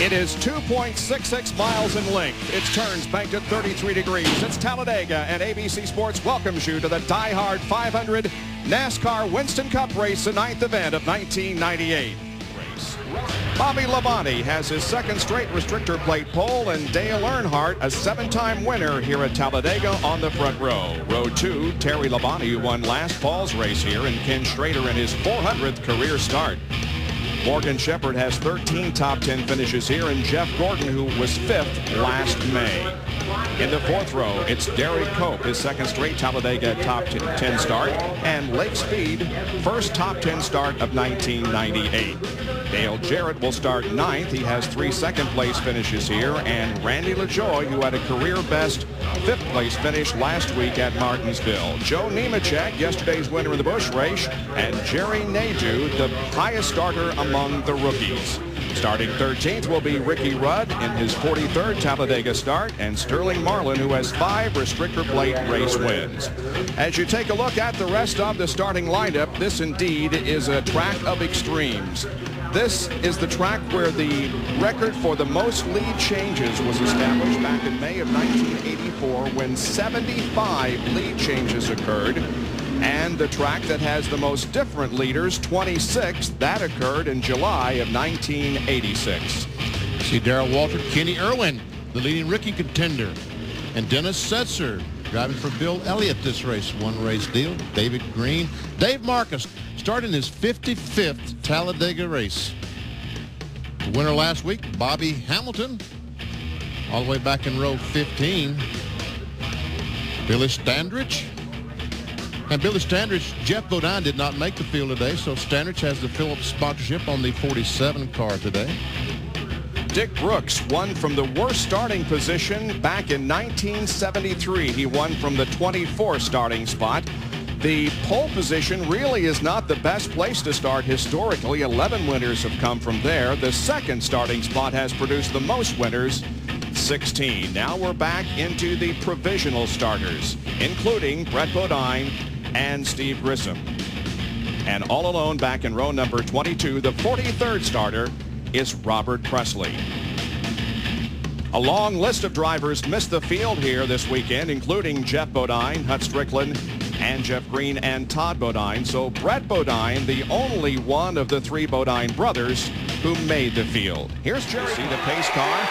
It is 2.66 miles in length. Its turns banked at 33 degrees. It's Talladega, and ABC Sports welcomes you to the DieHard 500 NASCAR Winston Cup race, the 9th event of 1998. Bobby Labonte has his second straight restrictor plate pole, and Dale Earnhardt, a 7-time winner here at Talladega, on the front row. Row 2, Terry Labonte, who won last fall's race here, and Ken Schrader in his 400th career start. Morgan Shepherd has 13 top 10 finishes here, and Jeff Gordon, who was 5th last May. In the 4th row, it's DERRIKE, his second straight Talladega top 10 start, and Lake Speed, first top 10 start of 1998. Dale Jarrett will start 9th. He has 3 second-place finishes here, and Randy LaJoie, who had a career-best 5th-place finish last week at Martinsville. Joe NEMECHEK, yesterday's winner in the Busch race, and Jerry Nadeau, the highest starter among the rookies. Starting 13th will be Ricky Rudd in his 43rd Talladega start, and Sterling Marlin, who has 5 restrictor plate race wins. As you take a look at the rest of the starting lineup, this indeed is a track of extremes. This is the track where the record for the most lead changes was established back in May of 1984, when 75 lead changes occurred. And the track that has the most different leaders, 26, that occurred in July of 1986. See Darrell Waltrip, Kenny Irwin, the leading rookie contender, and Dennis Setzer driving for Bill Elliott this race. One race deal. David Green, Dave Marcus starting his 55th Talladega race. The winner last week, Bobby Hamilton, all the way back in row 15. Billy Standridge. And Billy Standridge, Jeff Bodine did not make the field today, so Standridge has the Pileup sponsorship on the 47 car today. Dick Brooks won from the worst starting position back in 1973. He won from the 24th starting spot. The pole position really is not the best place to start historically. 11 winners have come from there. The second starting spot has produced the most winners, 16. Now we're back into the provisional starters, including Brett Bodine and Steve Grissom. And all alone back in row number 22, the 43rd starter is Robert Presley. A long list of drivers missed the field here this weekend, including Jeff Bodine, Hut Strickland, and Jeff Green, and Todd Bodine. So Brett Bodine, the only one of the 3 Bodine brothers who made the field. Here's Jerry. See the pace car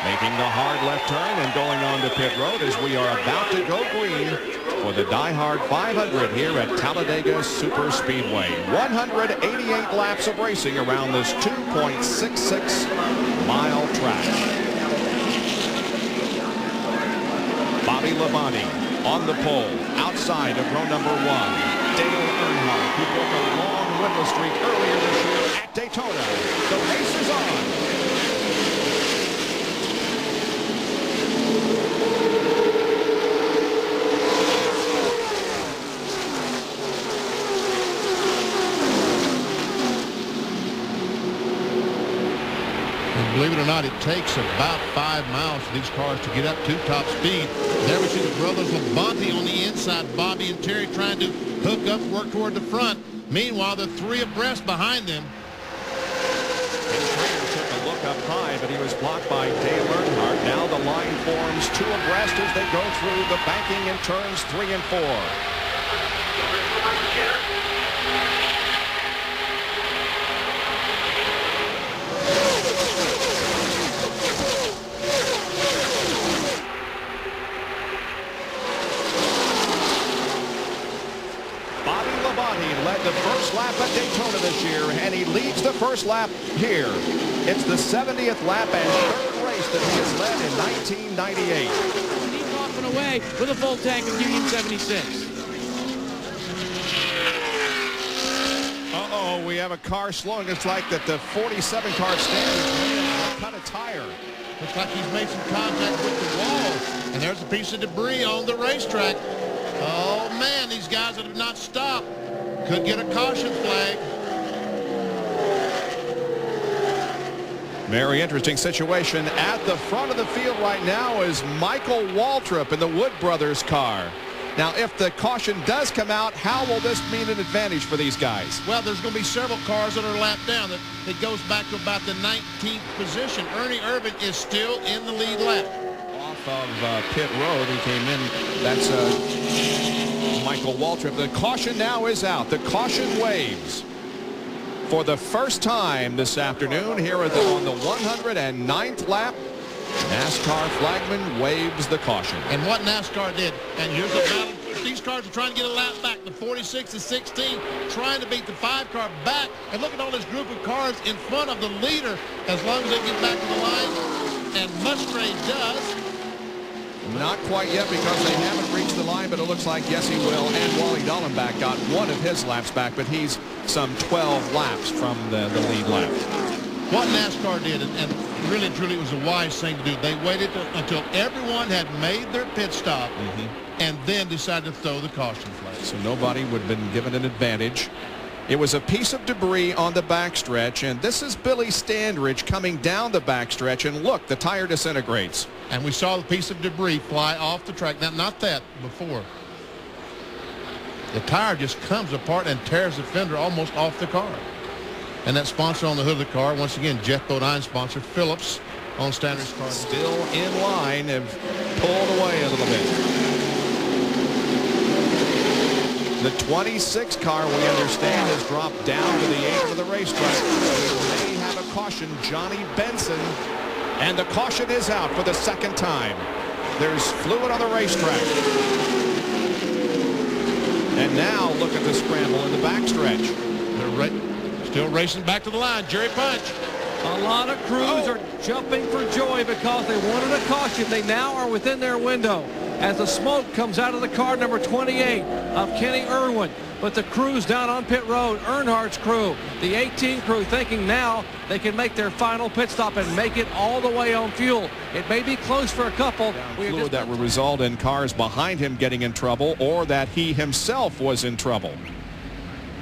making the hard left turn and going on to pit road as we are about to go green for the DieHard 500 here at Talladega Super Speedway. 188 laps of racing around this 2.66-mile track. Bobby Labonte on the pole outside of row number 1. Dale Earnhardt, who broke a long winless streak earlier this year at Daytona. The race is on. Believe it or not, it takes about 5 miles for these cars to get up to top speed. There we see the brothers Labonte on the inside, Bobby and Terry trying to hook up, work toward the front. Meanwhile, the 3 abreast behind them. Ken Schrader took a look up high, but he was blocked by Dale Earnhardt. Now the line forms 2 abreast as they go through the banking in turns 3 and 4. Led the first lap at Daytona this year, and he leads the first lap here. It's the 70th lap and 3rd race that he has led in 1998. He's off and away with a full tank of Union 76. Uh-oh, we have a car slowing. It's like that the 47 car stands cut a tire. Looks like he's made some contact with the wall, and there's a piece of debris on the racetrack. Oh, man, these guys that have not stopped could get a caution flag. Very interesting situation. At the front of the field right now is Michael Waltrip in the Wood Brothers car. Now, if the caution does come out, how will this mean an advantage for these guys? Well, there's going to be several cars that are lapped down. It goes back to about the 19th position. Irwin is still in the lead lap. Off of pit road, he came in. That's Michael Waltrip. The caution now is out. The caution waves for the first time this afternoon here on the 109th lap. NASCAR flagman waves the caution. And what NASCAR did, and here's the battle. These cars are trying to get a lap back. The 46 and 16 trying to beat the 5 car back. And look at all this group of cars in front of the leader as long as they get back to the line. And Musgrave does. Not quite yet because they haven't reached the line, but it looks like yes he will. And Wally Dallenbach got one of his laps back, but he's some 12 laps from the lead lap. What NASCAR did, and really and truly it was a wise thing to do, they waited until everyone had made their pit stop and then decided to throw the caution flag. So nobody would have been given an advantage. It was a piece of debris on the backstretch, and this is Billy Standridge coming down the backstretch, and look, the tire disintegrates. And we saw the piece of debris fly off the track. Now, not that before. The tire just comes apart and tears the fender almost off the car. And that sponsor on the hood of the car, once again, Jeff Bodine sponsor, Phillips on Standard's car. Still in line, have pulled away a little bit. The 26 car, we understand, has dropped down to the 8 of the racetrack. We may have a caution, Johnny Benson. And the caution is out for the second time. There's fluid on the racetrack. And now look at the scramble in the backstretch. They're still racing back to the line. Jerry Punch. A lot of crews are jumping for joy because they wanted a caution. They now are within their window as the smoke comes out of the car number 28 of Kenny Irwin. But the crews down on pit road, Earnhardt's crew, the 18 crew, thinking now they can make their final pit stop and make it all the way on fuel. It may be close for a couple. Fluid that will result in cars behind him getting in trouble, or that he himself was in trouble.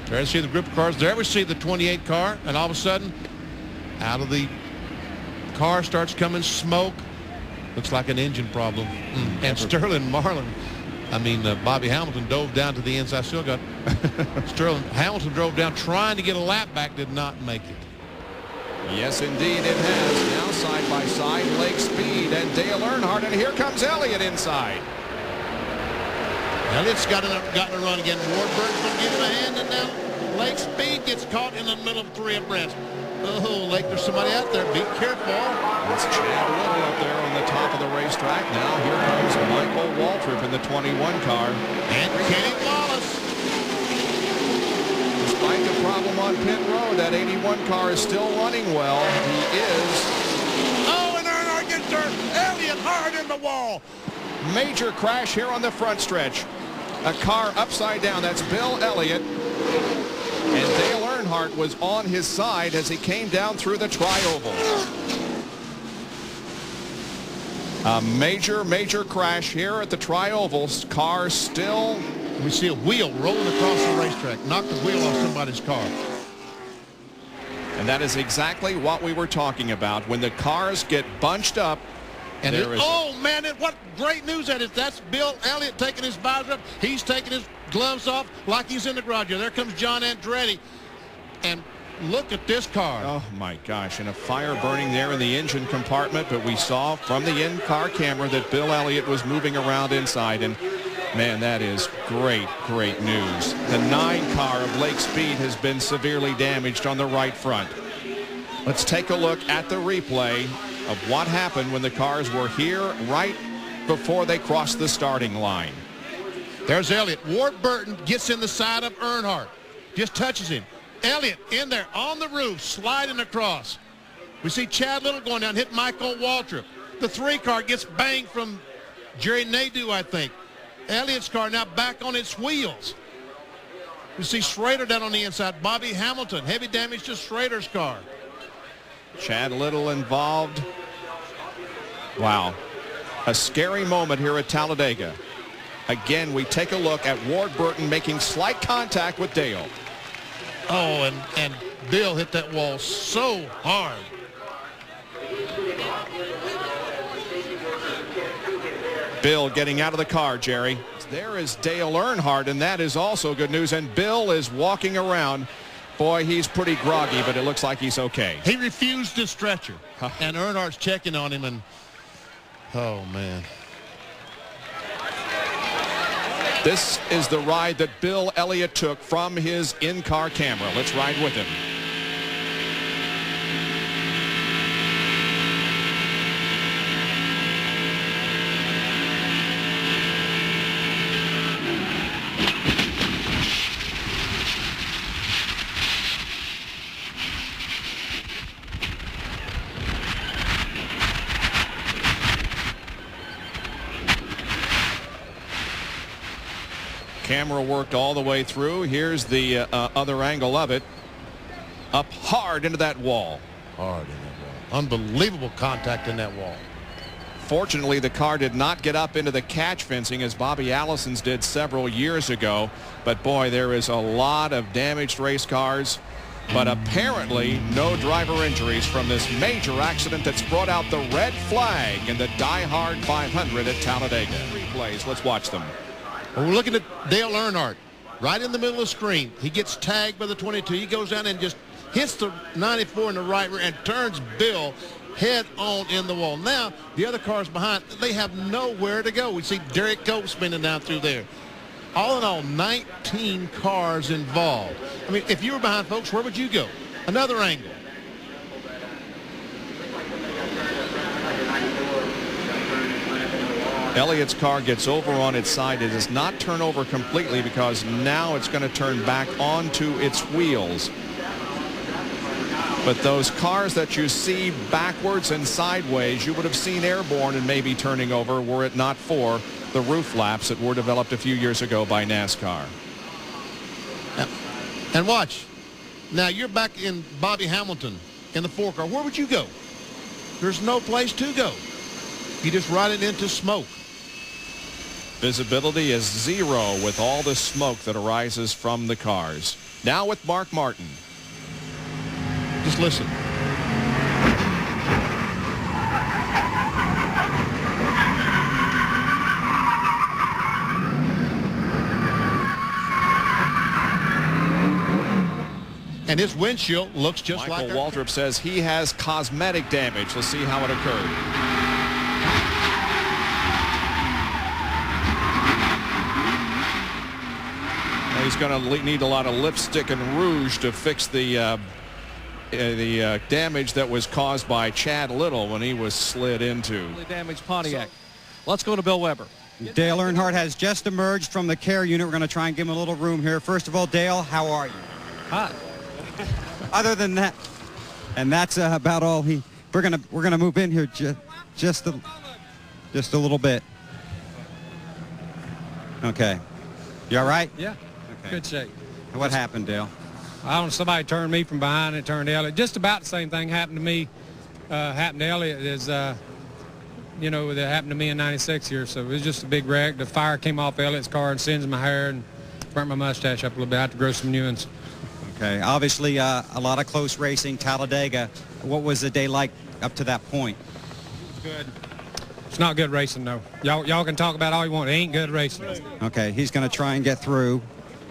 There we see the group of cars. There we see the 28 car, and all of a sudden, out of the car starts coming smoke. Looks like an engine problem. And Sterling Marlin, Bobby Hamilton dove down to the inside. Still got Hamilton drove down trying to get a lap back, did not make it. Yes, indeed it has. Now side by side, Lake Speed and Dale Earnhardt, and here comes Elliott inside. Elliott's gotten a run again. Warburton's going to give him a hand, and now Lake Speed gets caught in the middle of 3 abreast. Oh, Lake, there's somebody out there. Be careful. It's Chad Little up there on the top of the racetrack. Now here comes Michael Waltrip in the 21 car. And Kenny Wallace. Despite the problem on pit road, that 81 car is still running well. He is. Oh, and Earnhardt gets hurt. Elliott hard in the wall. Major crash here on the front stretch. A car upside down. That's Bill Elliott. And Dale Earnhardt was on his side as he came down through the tri-oval. A major crash here at the tri-oval. Car still. We see a wheel rolling across the racetrack. Knocked the wheel off somebody's car. And that is exactly what we were talking about. When the cars get bunched up. And oh, man, what great news that is. That's Bill Elliott taking his visor up. He's taking his gloves off like he's in the garage. There comes John Andretti. And look at this car. Oh, my gosh. And a fire burning there in the engine compartment. But we saw from the in-car camera that Bill Elliott was moving around inside. And, man, that is great news. The 9 car of Lake Speed has been severely damaged on the right front. Let's take a look at the replay of what happened when the cars were here right before they crossed the starting line. There's Elliott. Warburton gets in the side of Earnhardt. Just touches him. Elliott in there on the roof, sliding across. We see Chad Little going down, hit Michael Waltrip. The 3 car gets banged from Jerry Nadeau, I think. Elliott's car now back on its wheels. We see Schrader down on the inside. Bobby Hamilton, heavy damage to Schrader's car. Chad Little involved. Wow. A scary moment here at Talladega. Again, we take a look at Warburton making slight contact with Dale. Oh, and Bill hit that wall so hard. Bill getting out of the car, Jerry. There is Dale Earnhardt, and that is also good news. And Bill is walking around. Boy, he's pretty groggy, but it looks like he's okay. He refused the stretcher, and Earnhardt's checking on him, and oh, man. This is the ride that Bill Elliott took from his in-car camera. Let's ride with him. Camera worked all the way through. Here's the other angle of it. Up hard into that wall. Hard in that wall. Unbelievable contact in that wall. Fortunately, the car did not get up into the catch fencing as Bobby Allison's did several years ago. But boy, there is a lot of damaged race cars. But apparently no driver injuries from this major accident that's brought out the red flag in the DieHard 500 at Talladega. Replays, let's watch them. Well, we're looking at Dale Earnhardt right in the middle of the screen. He gets tagged by the 22. He goes down and just hits the 94 in the right rear and turns Bill head on in the wall. Now, the other cars behind, they have nowhere to go. We see Derrike Cope spinning down through there. All in all, 19 cars involved. I mean, if you were behind, folks, where would you go? Another angle. Elliott's car gets over on its side. It does not turn over completely because now it's going to turn back onto its wheels. But those cars that you see backwards and sideways, you would have seen airborne and maybe turning over were it not for the roof flaps that were developed a few years ago by NASCAR. And watch. Now you're back in Bobby Hamilton in the 4 car. Where would you go? There's no place to go. You just ride it into smoke. Visibility is zero with all the smoke that arises from the cars. Now with Mark Martin. Just listen. And his windshield looks just like Michael Waltrip says he has cosmetic damage. Let's see how it occurred. He's going to need a lot of lipstick and rouge to fix the damage that was caused by Chad Little when he was slid into. Damaged Pontiac. Let's go to Bill Weber. Dale Earnhardt has just emerged from the care unit. We're going to try and give him a little room here. First of all, Dale, how are you? Hi. Other than that, and that's about all we're gonna move in here just a little bit. Okay. You all right? Yeah. Okay. Good shape. What happened, Dale? I don't know, somebody turned me from behind and turned Elliott. Just about the same thing happened to me. Happened to Elliott as you know, that happened to me in '96 here. So it was just a big wreck. The fire came off Elliott's car and singed my hair and burnt my mustache up a little bit. I had to grow some new ones. Okay. Obviously, a lot of close racing. Talladega. What was the day like up to that point? Good. It's not good racing, though. Y'all can talk about all you want. It ain't good racing. Okay. He's going to try and get through.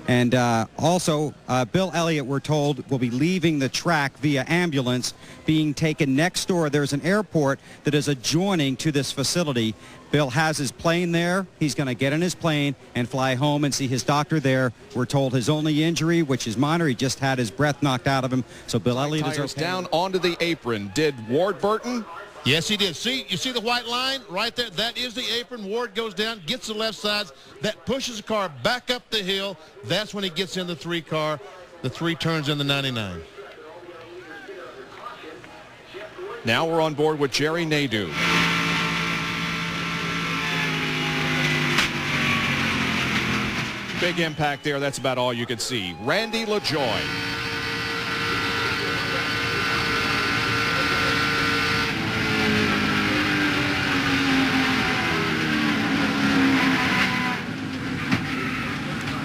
And also, Bill Elliott, we're told, will be leaving the track via ambulance, being taken next door. There's an airport that is adjoining to this facility. Bill has his plane there. He's going to get in his plane and fly home and see his doctor there. We're told his only injury, which is minor, he just had his breath knocked out of him. So Bill Elliott is okay. Down onto the apron. Did Ward Burton? Yes, he did. See, you see the white line right there? That is the apron. Ward goes down, gets the left sides. That pushes the car back up the hill. That's when he gets in the 3 car. The 3 turns in the 99. Now we're on board with Jerry Nadeau. Big impact there. That's about all you could see. Randy LaJoie.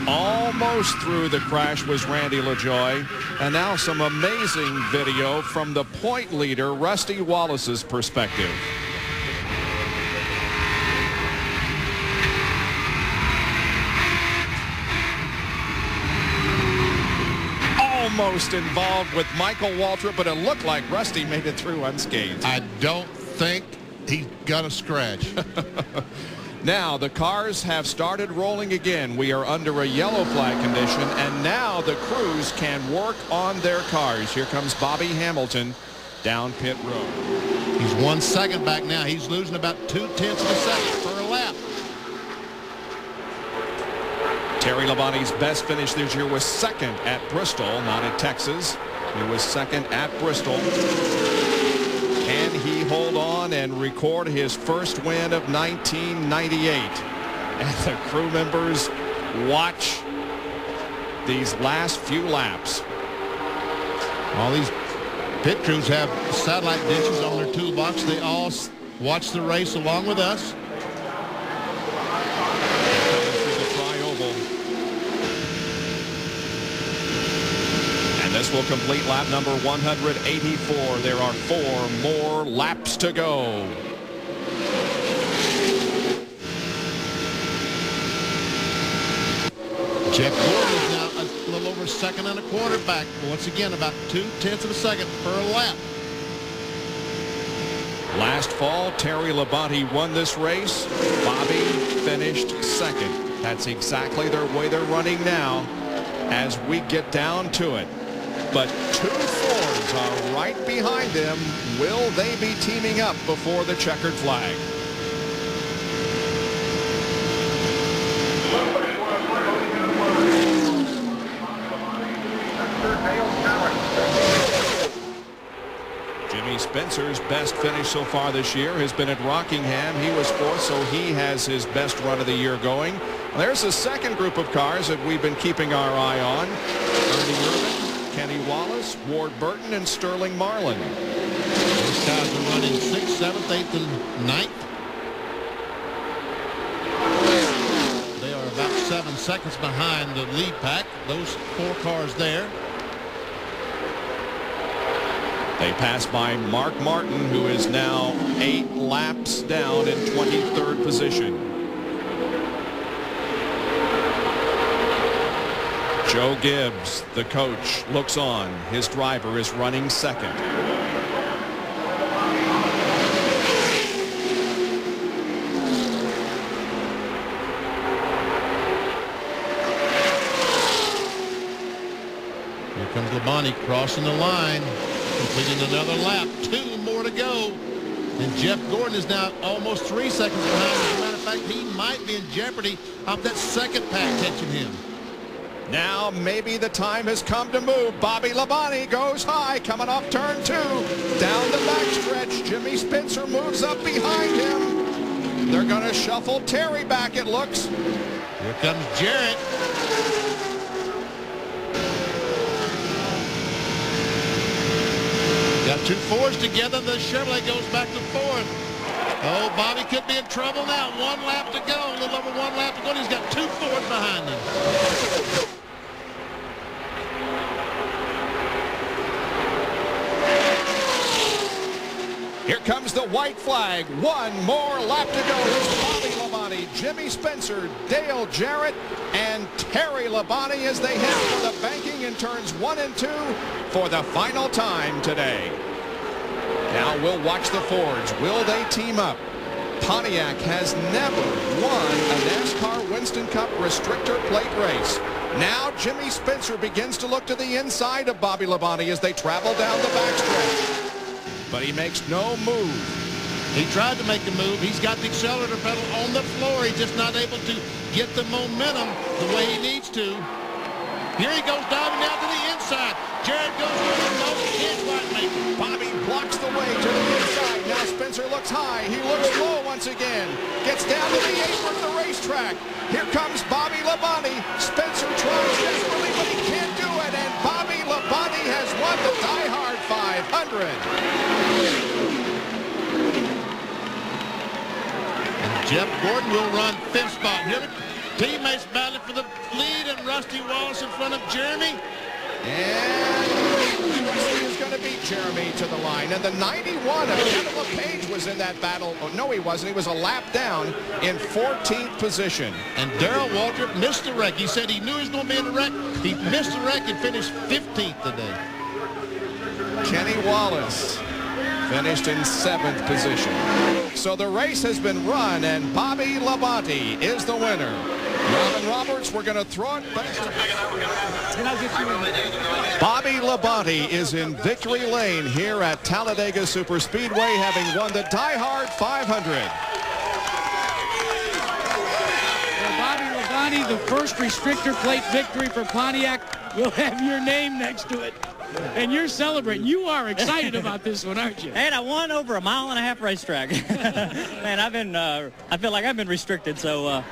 Almost through the crash was Randy LaJoie. And now some amazing video from the point leader, Rusty Wallace's perspective. almost involved with Michael Waltrip, but it looked like Rusty made it through unscathed. I don't think he got a scratch. Now the cars have started rolling again. We are under a yellow flag condition, and now the crews can work on their cars. Here comes Bobby Hamilton down pit road. He's 1 second back now. He's losing about 0.2 of a second per lap. Terry Labonte's best finish this year was second at Bristol, not at Texas. He was second at Bristol. Can he hold on and record his first win of 1998? And the crew members watch these last few laps. All these pit crews have satellite dishes on their toolbox. They all watch the race along with us. This will complete lap number 184. There are 4 more laps to go. Jeff Gordon is now a little over 1.25 seconds back. Once again, about 0.2 of a second per lap. Last fall, Terry Labonte won this race. Bobby finished second. That's exactly the way they're running now as we get down to it. But 2 Fords are right behind them. Will they be teaming up before the checkered flag? Jimmy Spencer's best finish so far this year has been at Rockingham. He was 4th, so he has his best run of the year going. There's a second group of cars that we've been keeping our eye on. Irwin, Kenny Wallace, Ward Burton, and Sterling Marlin. These guys are running 6th, 7th, 8th, and 9th. They are about 7 seconds behind the lead pack. Those 4 cars there. They pass by Mark Martin, who is now 8 laps down in 23rd position. Joe Gibbs, the coach, looks on. His driver is running second. Here comes Labonte crossing the line, completing another lap. 2 more to go. And Jeff Gordon is now almost 3 seconds behind. As a matter of fact, he might be in jeopardy of that second pack catching him. Now maybe the time has come to move. Bobby Labonte goes high, coming off turn 2. Down the backstretch, Jimmy Spencer moves up behind him. They're going to shuffle Terry back, it looks. Here comes Jarrett. Got 2 Fords together. The Chevrolet goes back to 4th. Oh, Bobby could be in trouble now. 1 lap to go. A little over 1 lap to go. He's got 2 Fords behind him. Here comes the white flag. 1 more lap to go. Here's Bobby Labonte, Jimmy Spencer, Dale Jarrett, and Terry Labonte as they head for the banking in turns 1 and 2 for the final time today. Now we'll watch the Fords. Will they team up? Pontiac has never won a NASCAR Winston Cup restrictor plate race. Now Jimmy Spencer begins to look to the inside of Bobby Labonte as they travel down the backstretch. But he makes no move. He tried to make a move. He's got the accelerator pedal on the floor. He's just not able to get the momentum the way he needs to. Here he goes diving down to the inside. Jarrett goes for the no, can't quite make it. Bobby blocks the way to the inside. Now Spencer looks high. He looks low once again. Gets down to the apron of the racetrack. Here comes Bobby Labonte. Spencer tries desperately, but he can't do it. And Bobby Labonte has won the DieHard 500. And Jeff Gordon will run 5th spot. Here the teammates battling for the lead, and Rusty Wallace in front of Jeremy. And Rusty is going to beat Jeremy to the line. And the 91 of Kevin LePage was in that battle. Oh, no, he wasn't. He was a lap down in 14th position. And Darrell Waltrip missed the wreck. He said he knew he was going to be in the wreck. He missed the wreck and finished 15th today. Kenny Wallace finished in 7th position. So the race has been run, and Bobby Labonte is the winner. Robin Roberts, we're going to throw it back. Bobby Labonte is in victory lane here at Talladega Superspeedway, having won the DieHard 500. Well, Bobby Labonte, the first restrictor plate victory for Pontiac, will have your name next to it. And you're celebrating. You are excited about this one, aren't you? And I won over a 1.5-mile racetrack. Man, I feel like I've been restricted, so